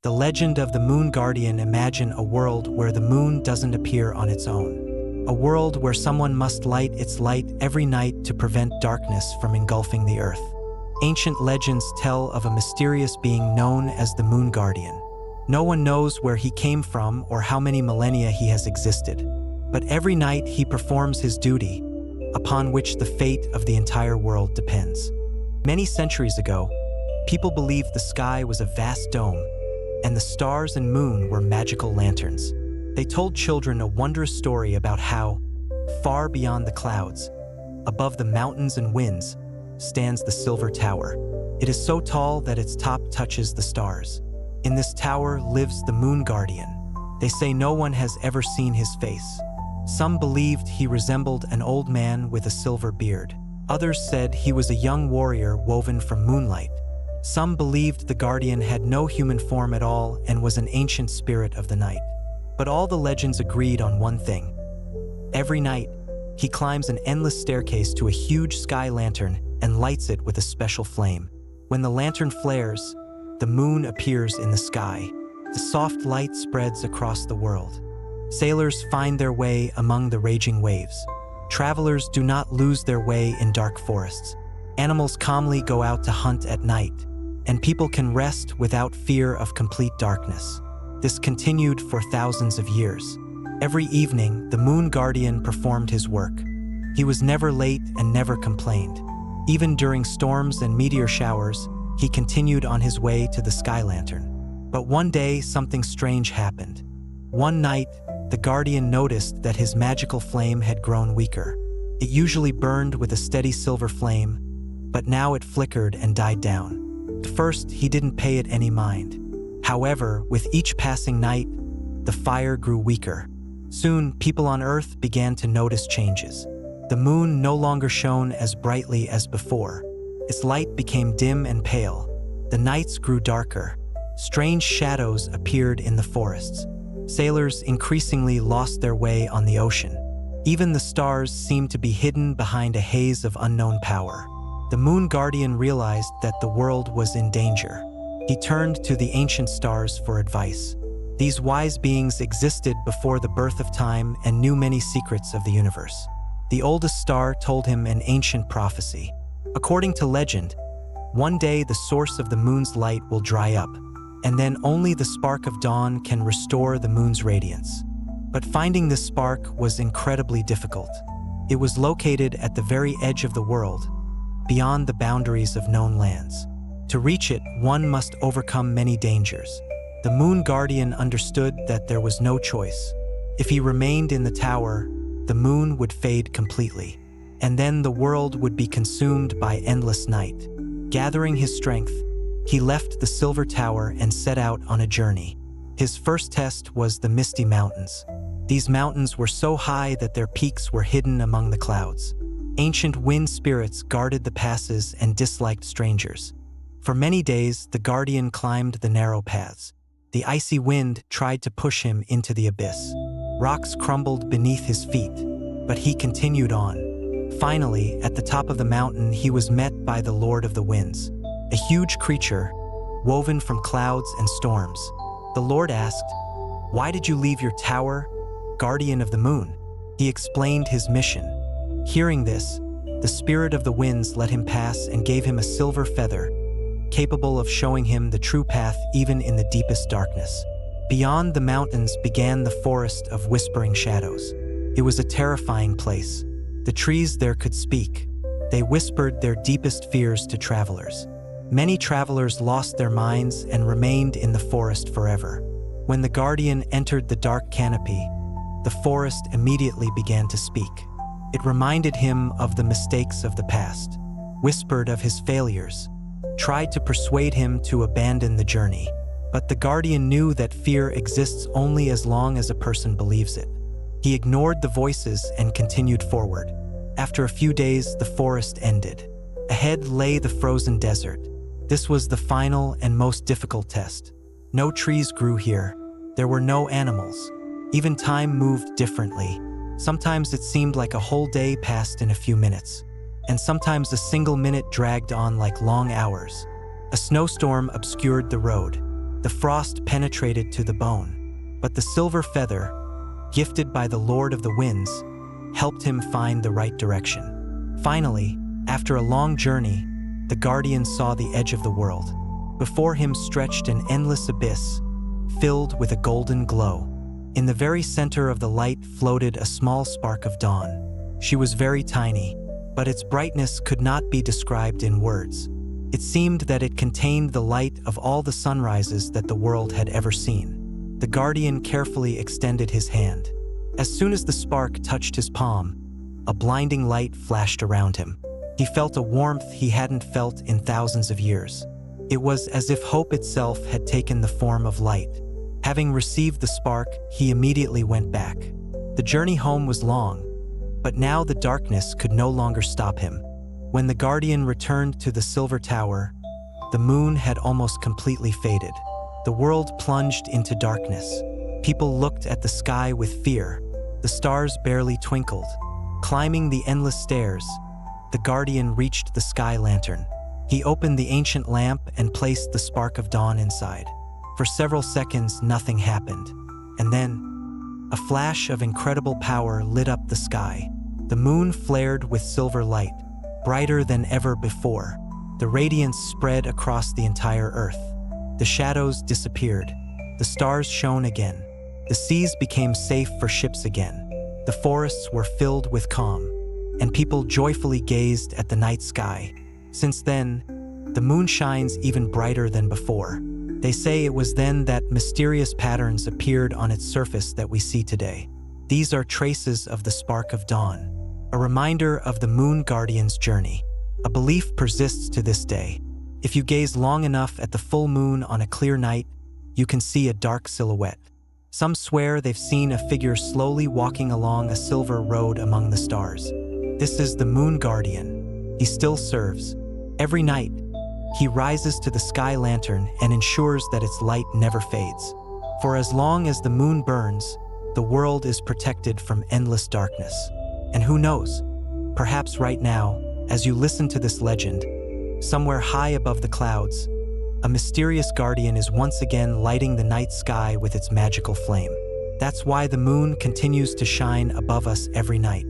The legend of the Moon Guardian. Imagine a world where the moon doesn't appear on its own. A world where someone must light its light every night to prevent darkness from engulfing the earth. Ancient legends tell of a mysterious being known as the Moon Guardian. No one knows where he came from or how many millennia he has existed. But every night he performs his duty, upon which the fate of the entire world depends. Many centuries ago, people believed the sky was a vast dome, and the stars and moon were magical lanterns. They told children a wondrous story about how, far beyond the clouds, above the mountains and winds, stands the Silver Tower. It is so tall that its top touches the stars. In this tower lives the Moon Guardian. They say no one has ever seen his face. Some believed he resembled an old man with a silver beard. Others said he was a young warrior woven from moonlight. Some believed the Guardian had no human form at all and was an ancient spirit of the night. But all the legends agreed on one thing. Every night, he climbs an endless staircase to a huge sky lantern and lights it with a special flame. When the lantern flares, the moon appears in the sky. The soft light spreads across the world. Sailors find their way among the raging waves. Travelers do not lose their way in dark forests. Animals calmly go out to hunt at night, and people can rest without fear of complete darkness. This continued for thousands of years. Every evening, the Moon Guardian performed his work. He was never late and never complained. Even during storms and meteor showers, he continued on his way to the sky lantern. But one day, something strange happened. One night, the Guardian noticed that his magical flame had grown weaker. It usually burned with a steady silver flame, but now it flickered and died down. At first, he didn't pay it any mind. However, with each passing night, the fire grew weaker. Soon, people on Earth began to notice changes. The moon no longer shone as brightly as before. Its light became dim and pale. The nights grew darker. Strange shadows appeared in the forests. Sailors increasingly lost their way on the ocean. Even the stars seemed to be hidden behind a haze of unknown power. The Moon Guardian realized that the world was in danger. He turned to the ancient stars for advice. These wise beings existed before the birth of time and knew many secrets of the universe. The oldest star told him an ancient prophecy. According to legend, one day the source of the moon's light will dry up, and then only the spark of dawn can restore the moon's radiance. But finding this spark was incredibly difficult. It was located at the very edge of the world, beyond the boundaries of known lands. To reach it, one must overcome many dangers. The Moon Guardian understood that there was no choice. If he remained in the tower, the moon would fade completely, and then the world would be consumed by endless night. Gathering his strength, he left the Silver Tower and set out on a journey. His first test was the Misty Mountains. These mountains were so high that their peaks were hidden among the clouds. Ancient wind spirits guarded the passes and disliked strangers. For many days, the Guardian climbed the narrow paths. The icy wind tried to push him into the abyss. Rocks crumbled beneath his feet, but he continued on. Finally, at the top of the mountain, he was met by the Lord of the Winds, a huge creature, woven from clouds and storms. The Lord asked, "Why did you leave your tower, Guardian of the Moon?" He explained his mission. Hearing this, the Spirit of the Winds let him pass and gave him a silver feather, capable of showing him the true path even in the deepest darkness. Beyond the mountains began the forest of whispering shadows. It was a terrifying place. The trees there could speak. They whispered their deepest fears to travelers. Many travelers lost their minds and remained in the forest forever. When the Guardian entered the dark canopy, the forest immediately began to speak. It reminded him of the mistakes of the past, whispered of his failures, tried to persuade him to abandon the journey. But the Guardian knew that fear exists only as long as a person believes it. He ignored the voices and continued forward. After a few days, the forest ended. Ahead lay the frozen desert. This was the final and most difficult test. No trees grew here. There were no animals. Even time moved differently. Sometimes it seemed like a whole day passed in a few minutes, and sometimes a single minute dragged on like long hours. A snowstorm obscured the road. The frost penetrated to the bone, but the silver feather, gifted by the Lord of the Winds, helped him find the right direction. Finally, after a long journey, the guardian saw the edge of the world. Before him stretched an endless abyss, filled with a golden glow. In the very center of the light floated a small spark of dawn. She was very tiny, but its brightness could not be described in words. It seemed that it contained the light of all the sunrises that the world had ever seen. The guardian carefully extended his hand. As soon as the spark touched his palm, a blinding light flashed around him. He felt a warmth he hadn't felt in thousands of years. It was as if hope itself had taken the form of light. Having received the spark, he immediately went back. The journey home was long, but now the darkness could no longer stop him. When the guardian returned to the silver tower, the moon had almost completely faded. The world plunged into darkness. People looked at the sky with fear. The stars barely twinkled. Climbing the endless stairs, the guardian reached the sky lantern. He opened the ancient lamp and placed the spark of dawn inside. For several seconds, nothing happened. And then, a flash of incredible power lit up the sky. The moon flared with silver light, brighter than ever before. The radiance spread across the entire earth. The shadows disappeared. The stars shone again. The seas became safe for ships again. The forests were filled with calm, and people joyfully gazed at the night sky. Since then, the moon shines even brighter than before. They say it was then that mysterious patterns appeared on its surface that we see today. These are traces of the spark of dawn, a reminder of the moon guardian's journey. A belief persists to this day. If you gaze long enough at the full moon on a clear night, you can see a dark silhouette. Some swear they've seen a figure slowly walking along a silver road among the stars. This is the moon guardian. He still serves. Every night, he rises to the sky lantern and ensures that its light never fades. For as long as the moon burns, the world is protected from endless darkness. And who knows, perhaps right now, as you listen to this legend, somewhere high above the clouds, a mysterious guardian is once again lighting the night sky with its magical flame. That's why the moon continues to shine above us every night.